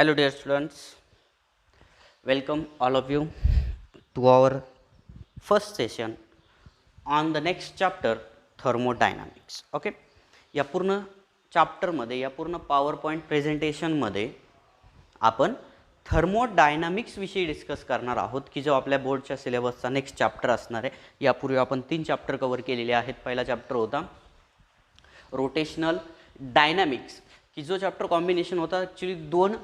Hello dear students, welcome all of you to our first session on the next chapter thermodynamics. Okay, या पूर्ण चॅप्टरमध्ये या पूर्ण power point प्रेझेंटेशनमध्ये आपण thermodynamics विषयी discuss करणार आहोत की जो आपल्या बोर्डच्या सिलेबसचा नेक्स्ट चॅप्टर असणार आहे. यापूर्वी आपण 3 चॅप्टर कव्हर केलेले आहेत. पहिला चॅप्टर होता रोटेशनल डायनामिक्स की जो चॅप्टर कॉम्बिनेशन होता ॲक्च्युली 2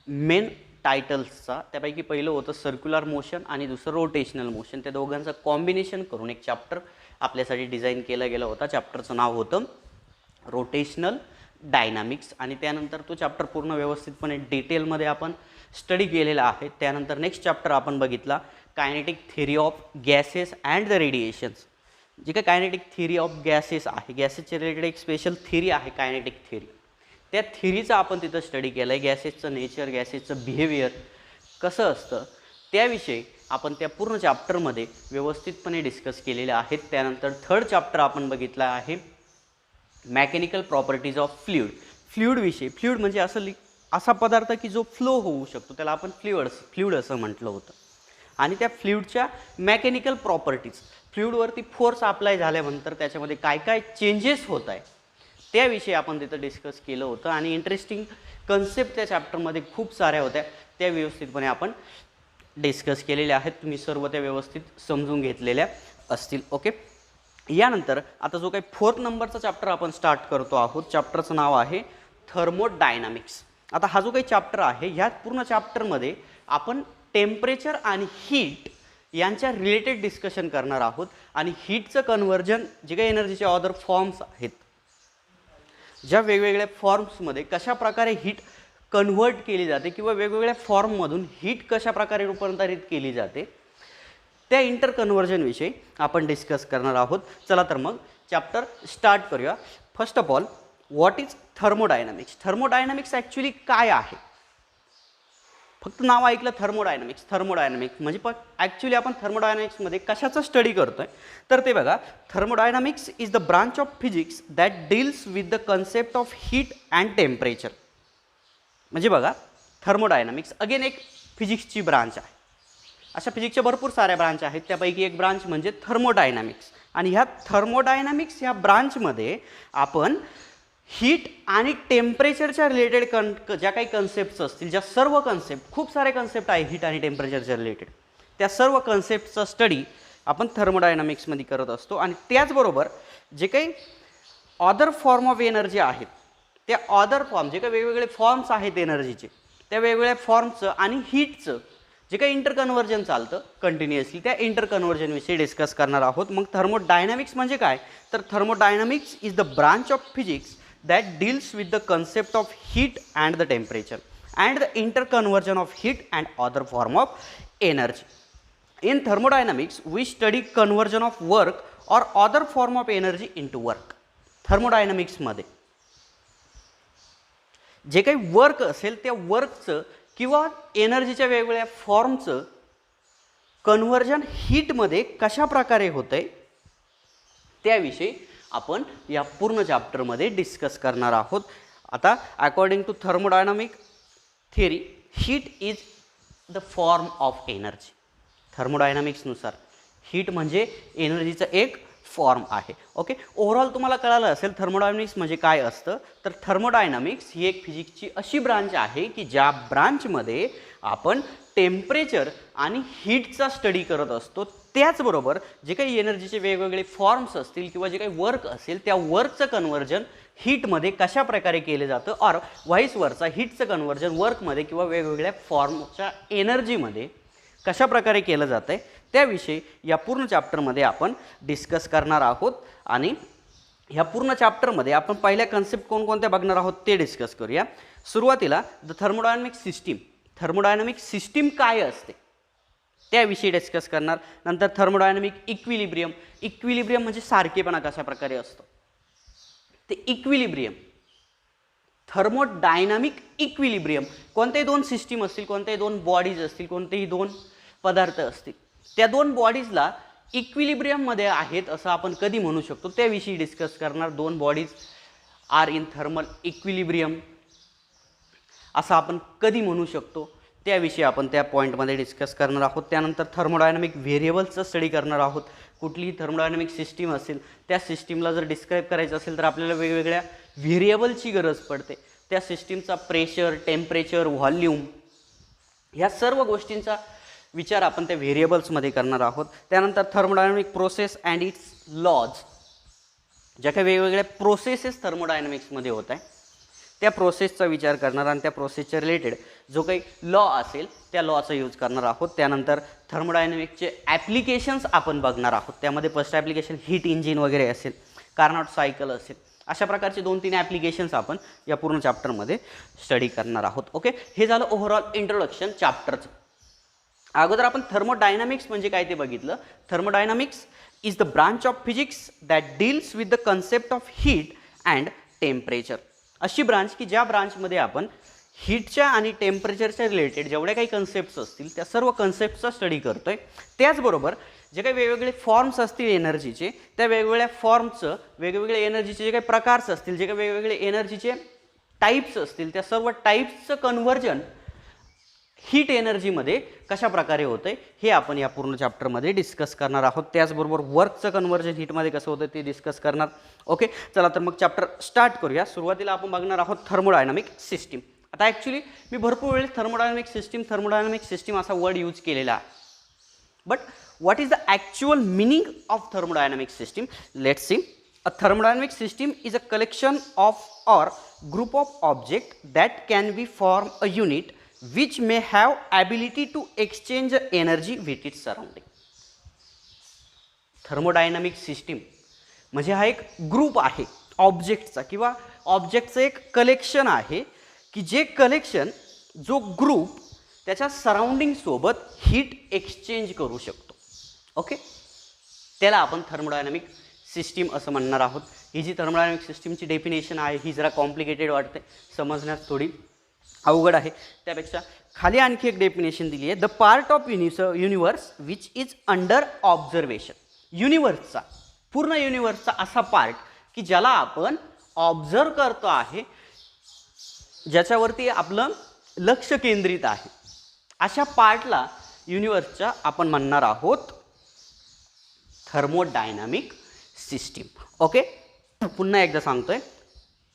मेन टायटल्सचा. त्यापैकी पहिलं होतं सर्क्युलर मोशन आणि दुसरं रोटेशनल मोशन. त्या दोघांचं कॉम्बिनेशन करून एक चॅप्टर आपल्यासाठी डिझाईन केला गेला होता. चॅप्टरचं नाव होतं रोटेशनल डायनामिक्स आणि त्यानंतर तो चॅप्टर पूर्ण व्यवस्थितपणे डिटेलमध्ये आपण स्टडी केलेला आहे. त्यानंतर नेक्स्ट चॅप्टर आपण बघितला kinetic theory of gases and the radiations. जी काय कायनेटिक थिअरी ऑफ गॅसेस आहे, गॅसेसच्या रिलेटेड एक स्पेशल थिअरी आहे कायनेटिक थिअरी. त्या थिअरीचा आपण तिथं स्टडी केलं आहे. गॅसेसचं नेचर, गॅसेसचं बिहेवियर कसं असतं त्याविषयी आपण त्या पूर्ण चॅप्टरमध्ये व्यवस्थितपणे डिस्कस केलेले आहेत. त्यानंतर थर्ड चॅप्टर आपण बघितला आहे मेकॅनिकल प्रॉपर्टीज ऑफ फ्लुइड. फ्लुइडविषयी, फ्लुइड म्हणजे असा पदार्थ की जो फ्लो होऊ शकतो, त्याला आपण फ्लुइड असं म्हटलं होतं. आणि त्या फ्लुइडच्या मेकॅनिकल प्रॉपर्टीज, फ्लुइडवरती फोर्स अप्लाय झाल्यानंतर त्याच्यामध्ये काय काय चेंजेस होत आहे त्याविषयी आपण तिथं डिस्कस केलं होतं. आणि इंटरेस्टिंग कन्सेप्ट त्या चॅप्टरमध्ये खूप साऱ्या होत्या, त्या व्यवस्थितपणे आपण डिस्कस केलेल्या आहेत. तुम्ही सर्व त्या व्यवस्थित समजून घेतलेल्या असतील. ओके, यानंतर आता जो काही 4th नंबरचा चॅप्टर आपण स्टार्ट करतो आहोत, चॅप्टरचं नाव आहे थर्मोडायनामिक्स. आता हा जो काही चॅप्टर आहे ह्या पूर्ण चॅप्टरमध्ये आपण टेम्परेचर आणि हीट यांच्या रिलेटेड डिस्कशन करणार आहोत. आणि हीटचं कन्व्हर्जन जे काही एनर्जीचे अदर फॉर्म्स आहेत, ज्या वेगवेगळ्या फॉर्म्समध्ये कशा प्रकारे हीट कन्व्हर्ट केली जाते किंवा वेगवेगळ्या फॉर्ममधून हीट कशा प्रकारे रूपांतरित केली जाते त्या इंटर कन्व्हर्जनविषयी आपण डिस्कस करणार आहोत. चला तर मग चॅप्टर स्टार्ट करूया. First of all, what is thermodynamics. Thermodynamics actually काय आहे? फक्त नाव ऐकलं थर्मोडायनामिक्स म्हणजे पण ॲक्च्युली आपण थर्मोडायनामिक्समध्ये कशाचा स्टडी करतो आहे तर ते बघा, thermodynamics is the branch of physics that deals with the concept of heat and temperature. म्हणजे बघा, थर्मोडायनामिक्स अगेन एक फिजिक्सची ब्रांच आहे. अशा फिजिक्सच्या भरपूर साऱ्या ब्रांच आहेत, त्यापैकी एक ब्रांच म्हणजे थर्मोडायनामिक्स. आणि ह्या थर्मोडायनामिक्स ह्या ब्रांचमध्ये आपण हीट आणि टेम्परेचरच्या रिलेटेड ज्या काही कन्सेप्ट्स असतील, ज्या सर्व कन्सेप्ट, खूप सारे कन्सेप्ट आहे हीट आणि टेम्परेचरच्या रिलेटेड, त्या सर्व कन्सेप्टचा स्टडी आपण थर्मोडायनामिक्समध्ये करत असतो. आणि त्याचबरोबर जे काही अदर फॉर्म ऑफ एनर्जी आहेत, त्या अदर फॉर्म जे काही वेगवेगळे फॉर्म्स आहेत एनर्जीचे, त्या वेगवेगळ्या फॉर्मचं आणि हीटचं जे काही इंटर कन्व्हर्जन चालतं कंटिन्युअसली, त्या इंटर कन्व्हर्जनविषयी डिस्कस करणार आहोत. मग थर्मोडायनामिक्स म्हणजे काय तर thermodynamics is the branch of physics that deals with the concept of heat and the temperature and the interconversion of heat and other form of energy. In thermodynamics we study conversion of work or other form of energy into work. thermodynamics मध्ये जे काही work असेल त्या वर्कचं किंवा एनर्जीच्या वेगवेगळ्या फॉर्मचं conversion हीटमध्ये कशा प्रकारे होतंय त्याविषयी आपण या पूर्ण चॅप्टरमध्ये डिस्कस करणार आहोत. आता according to thermodynamic theory, heat is the form of energy. थर्मोडायनामिक्सनुसार हीट म्हणजे एनर्जीचं एक फॉर्म आहे. ओके, ओव्हरऑल तुम्हाला कळालं असेल थर्मोडायनामिक्स म्हणजे काय असतं. तर थर्मोडायनामिक्स ही एक फिजिक्सची अशी ब्रांच आहे की ज्या ब्रांचमध्ये आपण टेम्परेचर आणि हीटचा स्टडी करत असतो. त्याचबरोबर जे काही एनर्जीचे वेगवेगळे फॉर्म्स असतील किंवा जे काही वर्क असेल त्या वर्कचं कन्व्हर्जन हीटमध्ये कशा प्रकारे केले जातं, और व्हाईस वर्सा हीटचं कन्व्हर्जन वर्कमध्ये किंवा वेगवेगळ्या फॉर्मच्या एनर्जीमध्ये कशा प्रकारे केलं जातं आहे त्याविषयी या पूर्ण चॅप्टरमध्ये आपण डिस्कस करणार आहोत. आणि ह्या पूर्ण चॅप्टरमध्ये आपण पहिल्या कन्सेप्ट कोणकोणत्या बघणार आहोत ते डिस्कस करूया. सुरुवातीला the thermodynamic system. Thermodynamic system काय असते त्याविषयी डिस्कस करणार. नंतर थर्मोडायनामिक इक्विलिब्रियम. इक्विलिब्रियम म्हणजे सारखेपणा कशा प्रकारे असतो ते इक्विलिब्रियम. थर्मोडायनामिक इक्विलिब्रियम, कोणतेही 2 सिस्टीम असतील, कोणतेही 2 बॉडीज असतील, कोणतेही 2 पदार्थ असतील, त्या 2 बॉडीजला इक्विलिब्रियममध्ये आहेत असं आपण कधी म्हणू शकतो त्याविषयी डिस्कस करणार. 2 bodies are in thermal equilibrium. असं आपण कधी म्हणू शकतो त्याविषयी आपण त्या पॉईंटमध्ये डिस्कस करणार आहोत. त्यानंतर थर्मोडायनामिक व्हेरिएबल्सचं स्टडी करणार आहोत. कुठलीही थर्मोडायनामिक सिस्टीम असेल त्या सिस्टीमला जर डिस्क्राईब करायचं असेल तर आपल्याला वेगवेगळ्या व्हेरिएबलची गरज पडते. त्या सिस्टीमचा प्रेशर, टेम्परेचर, व्हॉल्यूम ह्या सर्व गोष्टींचा विचार आपण त्या व्हेरिएबल्समध्ये करणार आहोत. त्यानंतर thermodynamic process and its laws, ज्या काही वेगवेगळ्या प्रोसेसेस थर्मोडायनामिक्समध्ये होत आहे त्या प्रोसेसचा विचार करणार आणि त्या प्रोसेसच्या रिलेटेड जो काही लॉ असेल त्या लॉचा यूज करणार आहोत. त्यानंतर थर्मोडायनामिकचे ॲप्लिकेशन्स आपण बघणार आहोत. त्यामध्ये फर्स्ट ॲप्लिकेशन हीट इंजिन वगैरे असेल, कार्नॉट सायकल असेल, अशा प्रकारचे 2-3 ॲप्लिकेशन्स आपण या पूर्ण चॅप्टरमध्ये स्टडी करणार आहोत. ओके, हे झालं ओव्हरऑल इंट्रोडक्शन चॅप्टरचं. अगोदर आपण थर्मोडायनामिक्स म्हणजे काय ते बघितलं. Thermodynamics is the branch of physics that deals with the concept of heat and temperature. अशी ब्रांच की ज्या ब्रांचमध्ये आपण हीटच्या आणि टेम्परेचरच्या रिलेटेड जेवढ्या काही कन्सेप्ट्स असतील त्या सर्व कन्सेप्टचा स्टडी करतो आहे. त्याचबरोबर जे काही वेगवेगळे फॉर्म्स असतील एनर्जीचे त्या वेगवेगळ्या फॉर्मचं, वेगवेगळे एनर्जीचे जे काही प्रकारस असतील, जे काही वेगवेगळे एनर्जीचे टाईप्स असतील त्या सर्व टाईप्सचं कन्व्हर्जन हीट एनर्जीमध्ये कशा प्रकारे होतं आहे हे आपण या पूर्ण चॅप्टरमध्ये डिस्कस करणार आहोत. त्याचबरोबर वर्कचं कन्व्हर्जन हीटमध्ये कसं होतं ते डिस्कस करणार. ओके, चला तर मग चॅप्टर स्टार्ट करूया. सुरुवातीला आपण बघणार आहोत थर्मोडायनामिक सिस्टीम. आता ॲक्च्युली मी भरपूर वेळेस थर्मोडायनामिक सिस्टीम असा वर्ड यूज केलेला आहे. But what is the actual meaning of thermodynamic system? Let's see. A thermodynamic system is a collection of or group of object that can be form a unit which may have ability to exchange energy with its surrounding. Thermodynamic system म्हणजे हा एक group आहे ऑब्जेक्टचा किंवा ऑब्जेक्टचं एक collection आहे की जे collection, जो ग्रुप त्याच्या सराउंडिंगसोबत हीट एक्सचेंज करू शकतो. ओके, त्याला आपण थर्मोडायनामिक सिस्टीम असं म्हणणार आहोत. ही जी थर्मोडायनामिक सिस्टीमची डेफिनेशन आहे ही जरा कॉम्प्लिकेटेड वाटते, समजण्यास थोडी अवघड आहे. त्यापेक्षा खाली आणखी एक डेफिनेशन दिली आहे. The part of universe which is under observation. युनिवर्सचा, पूर्ण युनिवर्सचा असा पार्ट की ज्याला आपण ऑब्झर्व करतो आहे, ज्याच्यावरती आपलं लक्ष केंद्रित आहे, अशा पार्टला युनिवर्सच्या आपण म्हणणार आहोत थर्मोडायनामिक सिस्टीम. ओके, पुन्हा एकदा सांगतोय.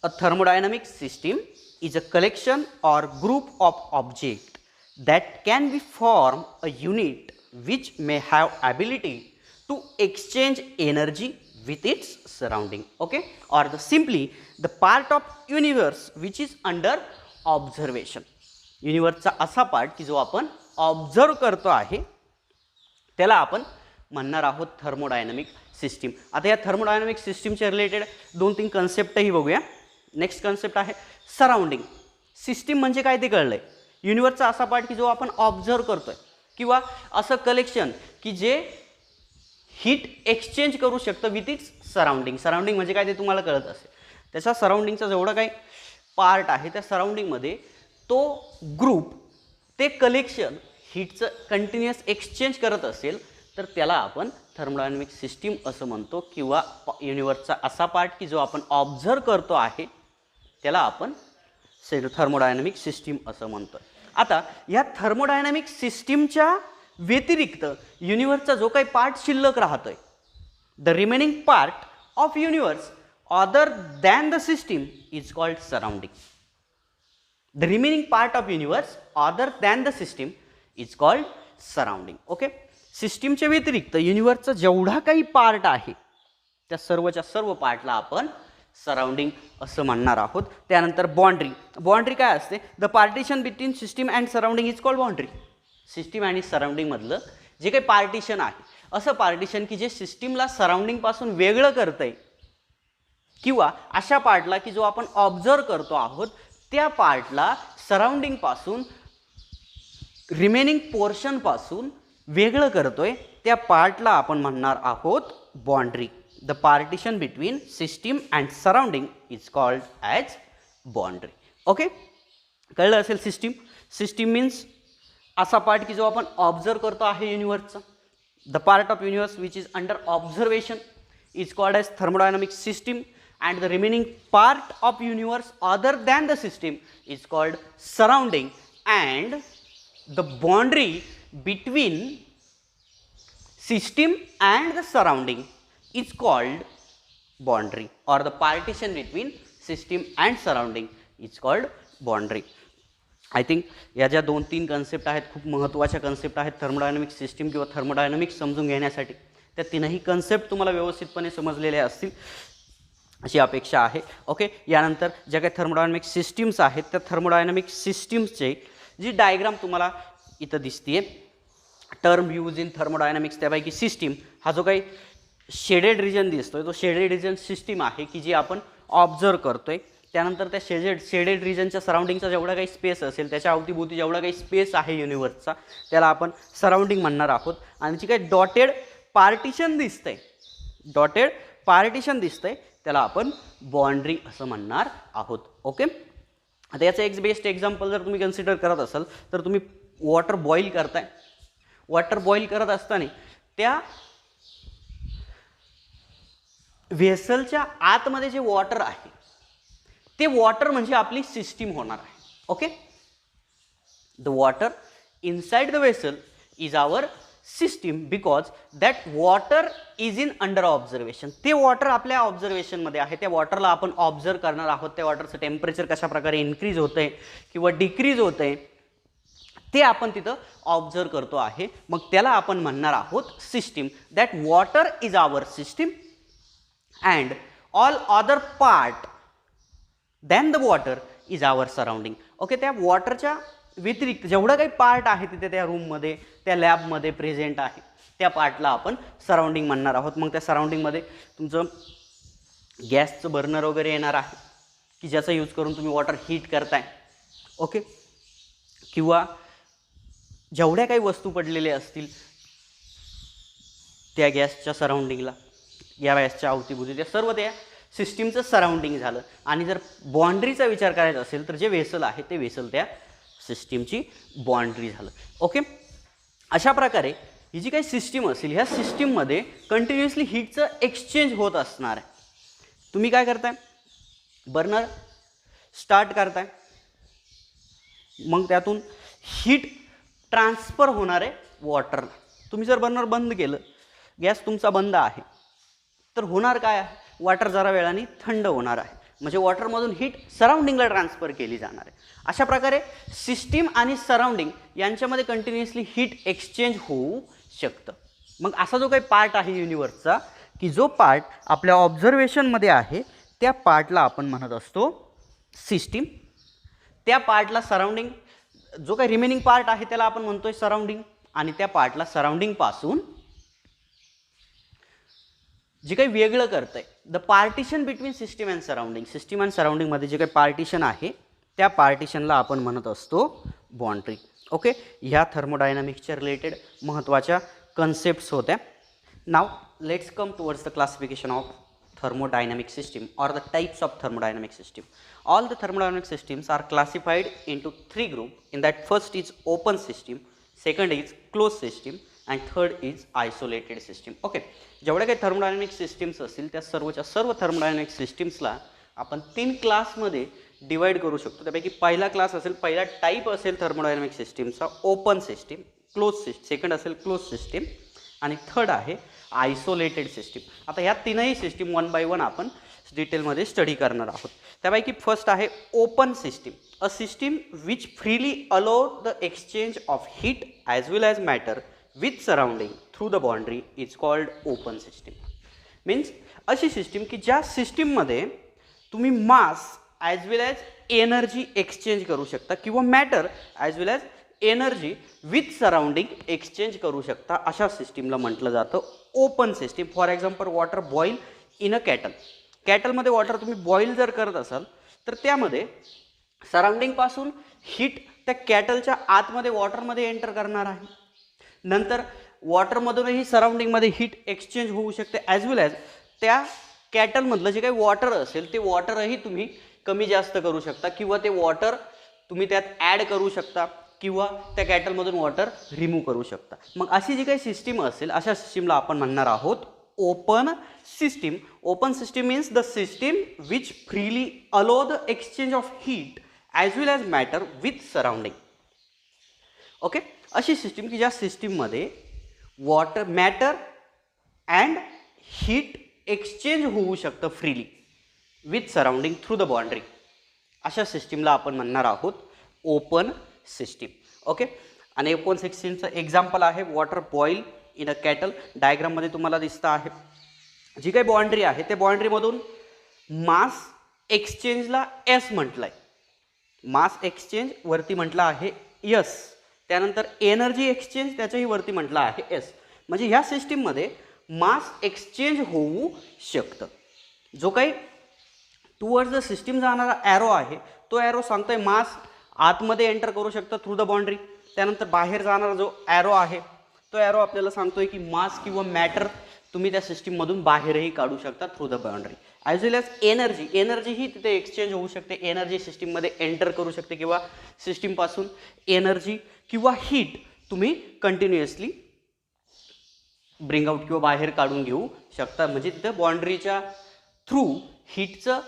A thermodynamic system is a collection or group of object that can be form a unit which may have ability to exchange energy with its surrounding. Okay, or the simply the part of universe which is under observation. युनिवर्सचा असा part की जो आपण observe करतो आहे त्याला आपण म्हणणार आहोत थर्मोडायनामिक सिस्टीम. आता या थर्मोडायनामिक सिस्टीमच्या रिलेटेड 2-3 कन्सेप्टही बघूया. नेक्स्ट कन्सेप्ट आहे सराउंडिंग. सिस्टीम म्हणजे काय ते कळलं आहे. युनिवर्सचा असा पार्ट की जो आपण ऑब्झर्व करतोय किंवा असं कलेक्शन की जे हीट एक्सचेंज करू शकतं विथ इट्स सराउंडिंग. सराउंडिंग म्हणजे काय ते तुम्हाला कळत असेल. त्याच्या सराउंडिंगचा जेवढा काही पार्ट आहे त्या सराउंडिंगमध्ये तो ग्रुप, ते कलेक्शन हीटचं कंटिन्युअस एक्सचेंज करत असेल तर त्याला आपण थर्मोडायनामिक सिस्टीम असं म्हणतो. किंवा युनिवर्सचा असा पार्ट की जो आपण ऑब्झर्व करतो आहे त्याला आपण थर्मोडायनामिक सिस्टीम असं म्हणतो. आता या थर्मोडायनामिक सिस्टीमच्या व्यतिरिक्त युनिवर्सचा जो काही पार्ट शिल्लक राहतोय, the remaining part of universe other than the system is called surrounding. The remaining part of universe other than the system is called surrounding. Okay, सिस्टीमच्या व्यतिरिक्त युनिवर्सचा जेवढा काही पार्ट आहे त्या सर्वच्या सर्व पार्टला आपण सराउंडिंग असं म्हणणार आहोत. त्यानंतर बाउंड्री. बाउंड्री काय असते? The partition between system and surrounding is called boundary. System आणि सराउंडिंगमधलं जे काही पार्टिशन आहे, असं पार्टिशन की जे सिस्टीमला सराउंडिंगपासून वेगळं करतं आहे किंवा अशा पार्टला की जो आपण ऑब्झर्व करतो आहोत त्या पार्टला सराउंडिंगपासून, रिमेनिंग पोर्शनपासून वेगळं करतोय, त्या पार्टला आपण म्हणणार आहोत boundary. The partition between system and surrounding is called as boundary. Okay, कळलं असेल सिस्टीम. सिस्टीम मीन्स असा पार्ट की जो आपण ऑब्झर्व करतो आहे युनिवर्सचा. The part of universe which is under observation is called as thermodynamic system and the remaining part of universe other than the system is called surrounding, and the boundary between system and the surrounding is called boundary, or the partition between system and surrounding is called boundary. I think या ज्या 2-3 concept आहेत खूप महत्त्वाच्या concept आहेत thermodynamic system किंवा thermodynamics समजून घेण्यासाठी. त्या तीनही कन्सेप्ट तुम्हाला व्यवस्थितपणे समजलेले असतील अशी अपेक्षा आहे. ओके, यानंतर ज्या काही थर्मोडायनामिक सिस्टीम्स आहेत त्या थर्मोडायनामिक सिस्टीम्सचे जी डायग्राम तुम्हाला इथं दिसते, टर्म यूज इन थर्मोडायनामिक्स, त्यापैकी सिस्टीम हा जो काही शेडेड रिजन दिसतोय तो शेडेड रिजन सिस्टीम आहे की जी आपण ऑब्झर्व करतोय. त्यानंतर त्या शेडेड रिजनच्या सराउंडिंगचा जेवढा काही स्पेस असेल, त्याच्या अवतीभोवती जेवढा काही स्पेस आहे युनिवर्सचा, त्याला आपण सराउंडिंग म्हणणार आहोत. आणि जी काही डॉटेड पार्टिशन दिसतंय त्याला आपण बाउंड्री असं म्हणणार आहोत. ओके, आता याचं एक बेस्ट एक्झाम्पल जर तुम्ही कन्सिडर करत असाल तर तुम्ही वॉटर बॉईल करताय. वॉटर बॉईल करत असताना त्या व्हेसलच्या आतमध्ये जे वॉटर आहे ते वॉटर म्हणजे आपली सिस्टीम होणार आहे. Okay, the water inside the vessel is our system because that water is in under observation. ते वॉटर आपल्या ऑब्झर्वेशनमध्ये आहे. त्या वॉटरला आपण ऑब्झर्व करणार आहोत. त्या वॉटरचं टेम्परेचर कशा प्रकारे इन्क्रीज होतंय किंवा डिक्रीज होतंय ते आपण तिथं ऑब्झर्व करतो आहे. मग त्याला आपण म्हणणार आहोत system. That water is our system and all other part than the water is our surrounding. Okay, त्या वॉटरच्या व्यतिरिक्त जेवढं काही पार्ट आहे तिथे त्या रूममध्ये त्या लॅबमध्ये प्रेझेंट आहे त्या पार्टला आपण सराउंडिंग म्हणणार आहोत. मग त्या सराउंडिंगमध्ये तुमचं गॅसचं बर्नर वगैरे येणार आहे की ज्याचा यूज करून तुम्ही वॉटर हीट करताय. ओके, किंवा जेवढ्या काही वस्तू पडलेल्या असतील त्या गॅसच्या सराउंडिंगला, या गॅसच्या अवतीभोवती, त्या सर्व त्या सिस्टीमचं सराउंडिंग झालं. आणि जर बाउंड्रीचा विचार करायचा असेल तर जे व्हेसल आहे ते व्हेसल त्या सिस्टीमची बाउंड्री झालं. ओके, अशा प्रकारे ही जी काही सिस्टीम असेल ह्या सिस्टीममध्ये कंटिन्युअसली हीटचं एक्सचेंज होत असणार आहे. तुम्ही काय करताय, बर्नर स्टार्ट करताय, मग त्यातून हीट ट्रान्सफर होणार आहे वॉटरला. तुम्ही जर बर्नर बंद केलं, गॅस तुमचा बंद आहे, तर होणार काय आहे, वॉटर जरा वेळाने थंड होणार आहे. म्हणजे वॉटरमधून हीट सराउंडिंगला ट्रान्सफर केली जाणार आहे. अशा प्रकारे सिस्टीम आणि सराउंडिंग यांच्यामध्ये कंटिन्युअसली हीट एक्सचेंज होऊ शकतं. मग असा जो काही पार्ट आहे युनिवर्सचा की जो पार्ट आपल्या ऑब्झर्वेशनमध्ये आहे त्या पार्टला आपण म्हणत असतो सिस्टीम. त्या पार्टला सराउंडिंग, जो काही रिमेनिंग पार्ट आहे त्याला आपण म्हणतोय सराउंडिंग. आणि त्या पार्टला सराउंडिंगपासून जे काही वेगळं करतं आहे, the partition between system and surrounding, system and सराउंडिंगमध्ये जे काही पार्टिशन आहे त्या पार्टिशनला आपण म्हणत असतो बाउंड्री. ओके, ह्या थर्मोडायनामिक्सच्या रिलेटेड महत्त्वाच्या कन्सेप्ट्स होत्या. Now let's come towards the classification of thermodynamic system or the types of thermodynamic system. All the thermodynamic systems are classified into 3 groups. In that, first is open system, second is closed system, and third is isolated system. Okay, जेवढ्या काही thermodynamic systems असतील त्या सर्वच्या सर्व thermodynamic सिस्टीम्सला आपण 3 क्लासमध्ये divide करू शकतो. त्यापैकी पहिला क्लास असेल, पहिला टाईप असेल थर्मोडायनामिक सिस्टीमचा open system, close system, second असेल क्लोज सिस्टीम, आणि थर्ड आहे आयसोलेटेड सिस्टीम. आता ह्या तीनही सिस्टीम वन बाय वन आपण डिटेलमध्ये स्टडी करणार आहोत. त्यापैकी फर्स्ट आहे open system, a system which freely allow the exchange of heat as well as matter with surrounding through the boundary is called open system. Means अशी system की ज्या सिस्टीममध्ये तुम्ही mass as well as energy exchange करू शकता किंवा matter as well as energy with surrounding exchange करू शकता, अशा सिस्टीमला म्हटलं जातं open system. For example water boil in a kettle. कॅटलमध्ये वॉटर तुम्ही बॉईल जर करत असाल तर त्यामध्ये सराउंडिंगपासून हीट त्या कॅटलच्या आतमध्ये वॉटरमध्ये एंटर करणार आहे. नंतर वॉटरमधूनही सराउंडिंगमध्ये हीट एक्सचेंज होऊ शकते, ॲज वेल ॲज त्या कॅटलमधलं जे काही वॉटर असेल ते वॉटरही तुम्ही कमी जास्त करू शकता किंवा ते वॉटर तुम्ही त्यात ॲड करू शकता किंवा त्या कॅटलमधून वॉटर रिमूव्ह करू शकता. मग अशी जी काही सिस्टीम असेल अशा सिस्टीमला आपण म्हणणार आहोत open system. Open system means the system which freely allow the exchange of heat as well as matter with surrounding. Okay, अशी सिस्टीम की ज्या सिस्टीममध्ये water matter and heat exchange होऊ शकतं freely with surrounding through the boundary, अशा सिस्टीमला आपण म्हणणार आहोत ओपन सिस्टीम. ओके, आणि ओपन सिस्टीमचं एक्झाम्पल आहे water boil in a cattle. डायग्राममध्ये तुम्हाला दिसतं आहे जी काही बाउंड्री आहे त्या बाउंड्रीमधून मास एक्सचेंजला एस म्हटलं आहे, मास एक्सचेंज वरती म्हटलं आहे यस, त्यानंतर एनर्जी एक्सचेंज त्याच्याही वरती म्हटलं आहे एस. म्हणजे ह्या सिस्टीममध्ये मास एक्सचेंज होऊ शकतं. जो काही टुवर्ड्स द सिस्टीम जाणारा ॲरो आहे तो ॲरो सांगतोय मास आतमध्ये एंटर करू शकतं थ्रू द बाउंड्री. त्यानंतर बाहेर जाणारा जो ॲरो आहे तो ॲरो आपल्याला सांगतोय की मास किंवा मॅटर तुम्ही त्या सिस्टीममधून बाहेरही काढू शकता through the boundary. As well as energy, एनर्जीही तिथे एक्सचेंज होऊ शकते. एनर्जी सिस्टीममध्ये एंटर करू शकते किंवा सिस्टीमपासून एनर्जी किंवा हीट तुम्ही कंटिन्युअसली ब्रिंग आउट किंवा बाहेर काढून घेऊ शकता. म्हणजे तिथे बाउंड्रीच्या थ्रू हीटचं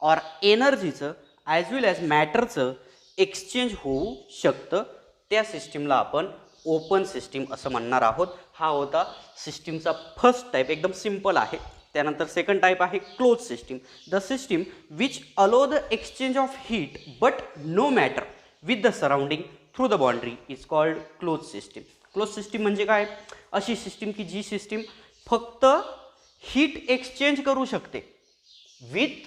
और एनर्जीचं ॲज वेल ॲज मॅटरचं एक्सचेंज होऊ शकतं. त्या सिस्टीमला आपण ओपन सिस्टीम असं म्हणणार आहोत. हा होता सिस्टीमचा फर्स्ट टाईप, एकदम सिम्पल आहे. त्यानंतर सेकंड टाईप आहे close system. The system which allow the exchange of heat but no matter with the surrounding through the boundary is called close system. Close system म्हणजे काय? अशी सिस्टीम की जी system फक्त हीट एक्सचेंज करू शकते with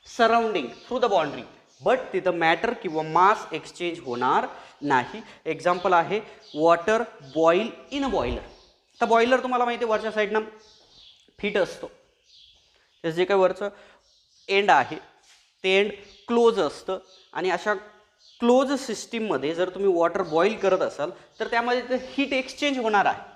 surrounding through the boundary, but तिथं matter किंवा मास एक्सचेंज होणार नाही. एक्झाम्पल आहे water boil in a boiler. तर बॉयलर तुम्हाला माहिती आहे वरच्या साईडनं फिट असतो, त्याचं जे काही वरचं एंड आहे ते एंड क्लोज असतं. आणि अशा क्लोज सिस्टीममध्ये जर तुम्ही वॉटर बॉईल करत असाल तर त्यामध्ये ते हीट एक्सचेंज होणार आहे.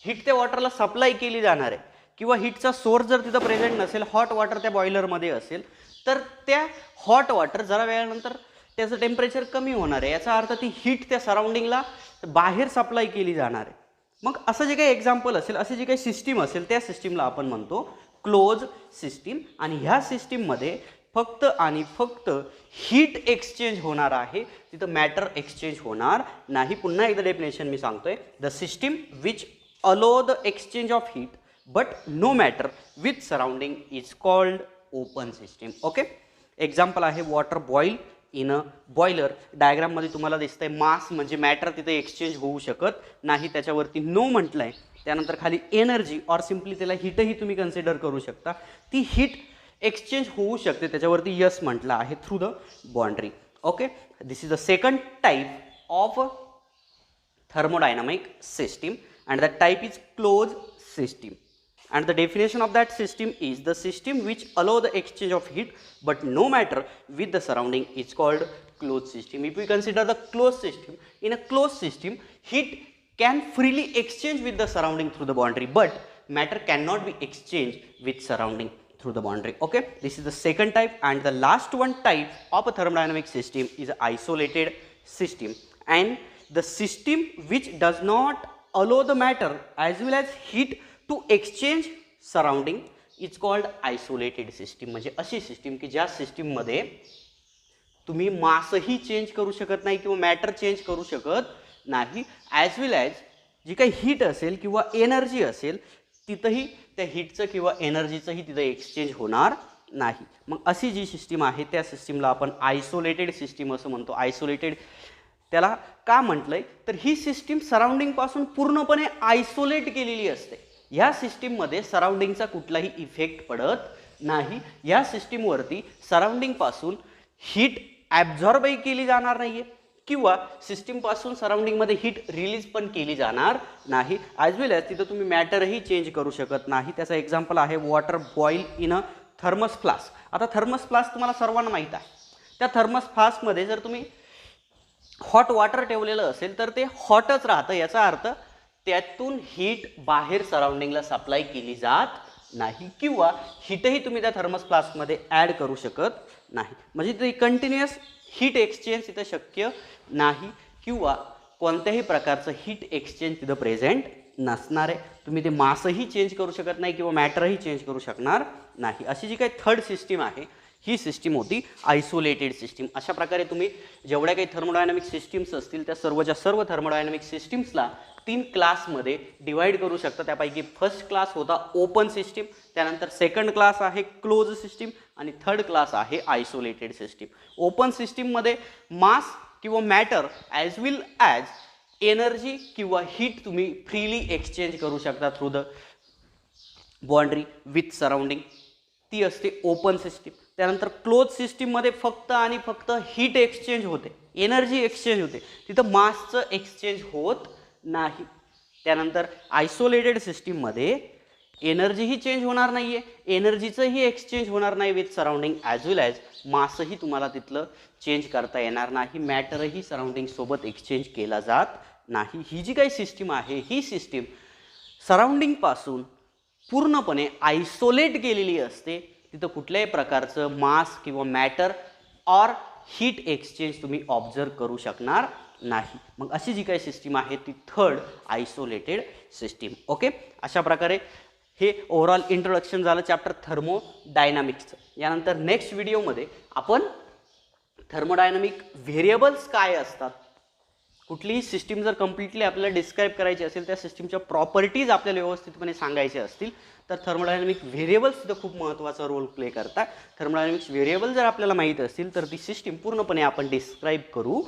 हीट त्या वॉटरला सप्लाय केली जाणार आहे किंवा हीटचा सोर्स जर तिथं प्रेझेंट नसेल, हॉट वॉटर त्या बॉयलरमध्ये असेल तर त्या हॉट वॉटर जरा वेळानंतर त्याचं टेम्परेचर कमी होणार आहे. याचा अर्थ ती हीट त्या सराउंडिंगला बाहेर सप्लाय केली जाणार आहे. मग असं जे काही एक्झाम्पल असेल, अशी जी काही सिस्टीम असेल त्या सिस्टीमला आपण म्हणतो क्लोज सिस्टीम. आणि ह्या सिस्टीममध्ये फक्त आणि फक्त हीट एक्सचेंज होणार आहे, तिथं मॅटर एक्सचेंज होणार नाही. पुन्हा एकदा डेफिनेशन मी सांगतोय, the system which allow the exchange of heat but no matter with surrounding is called open system. Okay, example आहे water boil in a boiler. डायग्राममध्ये तुम्हाला दिसतंय मास म्हणजे मॅटर तिथे एक्सचेंज होऊ शकत नाही, त्याच्यावरती नो म्हटलं आहे. त्यानंतर खाली एनर्जी और सिम्पली त्याला हीटही तुम्ही कन्सिडर करू शकता, ती हीट एक्सचेंज होऊ शकते, त्याच्यावरती यस म्हटलं आहे through the boundary. Okay, this is the second type of thermodynamic system and that type is closed system. And the definition of that system is the system which allow the exchange of heat but no matter with the surrounding is called closed system. If we consider the closed system, in a closed system heat can freely exchange with the surrounding through the boundary but matter cannot be exchanged with surrounding through the boundary. Okay, this is the second type. And the last one type of a thermodynamic system is an isolated system, and the system which does not allow the matter as well as heat to exchange surrounding is called isolated system. म्हणजे अशी system की ज्या सिस्टीममध्ये तुम्ही मासही change करू शकत नाही किंवा मॅटर चेंज करू शकत नाही, ॲज वेल ॲज जी काही हीट असेल किंवा एनर्जी असेल तिथंही त्या हीटचं किंवा एनर्जीचंही तिथं एक्सचेंज होणार नाही. मग अशी जी सिस्टीम आहे त्या सिस्टीमला आपण आयसोलेटेड सिस्टीम असं म्हणतो. आयसोलेटेड त्याला का म्हटलंय तर ही सिस्टीम सराउंडिंगपासून पूर्णपणे आयसोलेट केलेली असते. ह्या सिस्टीममध्ये सराउंडिंगचा कुठलाही इफेक्ट पडत नाही. या सिस्टीमवरती सराउंडिंगपासून हीट ॲब्झॉर्बही केली जाणार नाही आहे किंवा सिस्टीमपासून सराउंडिंगमध्ये हीट रिलीज पण केली जाणार नाही. ॲज वेल ॲज तिथं तुम्ही मॅटरही चेंज करू शकत नाही. त्याचा एक्झाम्पल आहे water boil in a thermos flask. आता थर्मस फ्लास्क तुम्हाला सर्वांना माहीत आहे. त्या थर्मस फ्लास्कमध्ये जर तुम्ही हॉट वॉटर ठेवलेलं असेल तर ते हॉटच राहतं. याचा अर्थ त्यातून हीट बाहेर सराउंडिंगला सप्लाय केली जात नाही किंवा हीटही तुम्ही त्या थर्मस फ्लास्कमध्ये ॲड करू शकत नाही. म्हणजे ते कंटिन्युअस हीट एक्सचेंज तिथं शक्य नाही किंवा कोणत्याही प्रकारचं हीट एक्सचेंज तिथं प्रेझेंट नसणार आहे. तुम्ही ते मासही चेंज करू शकत नाही किंवा मॅटरही चेंज करू शकणार नाही. अशी जी काही थर्ड सिस्टीम आहे ही सिस्टीम होती आयसोलेटेड सिस्टीम. अशा प्रकारे तुम्ही जेवढ्या काही थर्मोडायनामिक सिस्टीम्स असतील त्या सर्वच्या सर्व थर्मोडायनामिक सिस्टीम्सला 3 क्लासमध्ये डिवाइड करू शकता. त्यापैकी फर्स्ट क्लास होता ओपन सिस्टीम, त्यानंतर सेकंड क्लास आहे क्लोज सिस्टीम आणि थर्ड क्लास आहे आयसोलेटेड सिस्टीम. ओपन सिस्टीममध्ये मास किंवा matter as well as energy किंवा हीट तुम्ही फ्रीली एक्सचेंज करू शकता through the boundary with surrounding, ती असते ओपन सिस्टीम. त्यानंतर क्लोज सिस्टीममध्ये फक्त आणि फक्त हीट एक्सचेंज होते, एनर्जी एक्सचेंज होते, तिथं मासचं एक्सचेंज होत नाही. त्यानंतर आयसोलेटेड सिस्टीममध्ये एनर्जीही चेंज होणार नाही आहे, एनर्जीचंही एक्सचेंज होणार नाही with surrounding as well as मासही तुम्हाला तिथलं चेंज करता येणार नाही, मॅटरही सराउंडिंगसोबत एक्सचेंज केला जात नाही. ही जी काही सिस्टीम आहे ही सिस्टीम सराउंडिंगपासून पूर्णपणे आयसोलेट केलेली असते. तिथं कुठल्याही प्रकारचं मास किंवा मॅटर ऑर हीट एक्सचेंज तुम्ही ऑब्झर्व करू शकणार नाही. मग अशी जी काही सिस्टीम आहे ती थर्ड आयसोलेटेड सिस्टीम. ओके, अशा प्रकारे हे ओव्हरऑल इंट्रोडक्शन झालं चॅप्टर थर्मोडायनामिक्सचं. यानंतर नेक्स्ट व्हिडिओमध्ये आपण थर्मोडायनामिक व्हेरिएबल्स काय असतात, कुठलीही सिस्टीम जर कम्प्लिटली आपल्याला डिस्क्राईब करायची असेल, त्या सिस्टीमच्या प्रॉपर्टीज आपल्याला व्यवस्थितपणे सांगायचे असतील तर थर्मोडायनामिक व्हेरिएबल्स सुद्धा खूप महत्त्वाचा रोल प्ले करतात. थर्मोडायनामिक्स व्हेरिएबल जर आपल्याला माहीत असतील तर ती सिस्टीम पूर्णपणे आपण डिस्क्राईब करू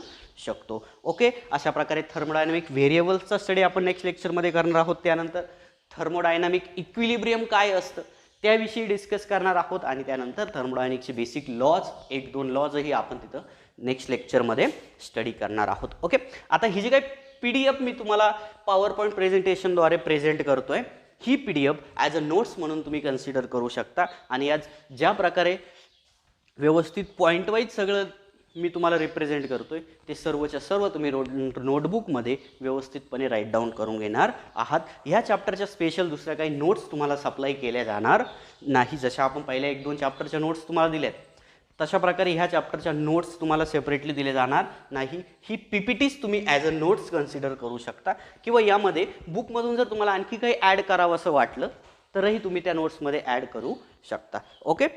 शकतो. ओके, अशा प्रकारे थर्मोडायनामिक व्हेरिएबल्सचा स्टडी आपण नेक्स्ट लेक्चरमध्ये करणार आहोत. त्यानंतर थर्मोडायनामिक इक्विलिब्रियम काय असतं त्याविषयी डिस्कस करणार आहोत आणि त्यानंतर थर्मोडायनामिक्सचे बेसिक लॉज, 1-2 लॉजही आपण तिथं नेक्स्ट लेक्चरमध्ये स्टडी करणार आहोत. ओके, आता ही जी काही PDF मी तुम्हाला पॉवर पॉईंट प्रेझेंटेशनद्वारे प्रेझेंट करतोय, ही PDF ॲज अ नोट्स म्हणून तुम्ही कन्सिडर करू शकता आणि आज ज्या प्रकारे व्यवस्थित पॉईंट वाईज सगळं मी तुम्हाला रिप्रेझेंट करतोय ते सर्वच्या सर्व तुम्ही नोटबुकमध्ये व्यवस्थितपणे राईट डाऊन करून घेणार आहात. ह्या चॅप्टरच्या स्पेशल दुसऱ्या काही नोट्स तुम्हाला सप्लाय केल्या जाणार नाही. जशा आपण पहिल्या 1-2 चॅप्टरच्या नोट्स तुम्हाला दिल्यात तशा प्रकारे ह्या चॅप्टरच्या नोट्स तुम्हाला सेपरेटली दिले जाणार नाही. ही PPTs तुम्ही ॲज अ नोट्स कन्सिडर करू शकता किंवा यामध्ये बुकमधून जर तुम्हाला आणखी काही ॲड करावं असं वाटलं तरही तुम्ही त्या नोट्समध्ये ॲड करू शकता. ओके.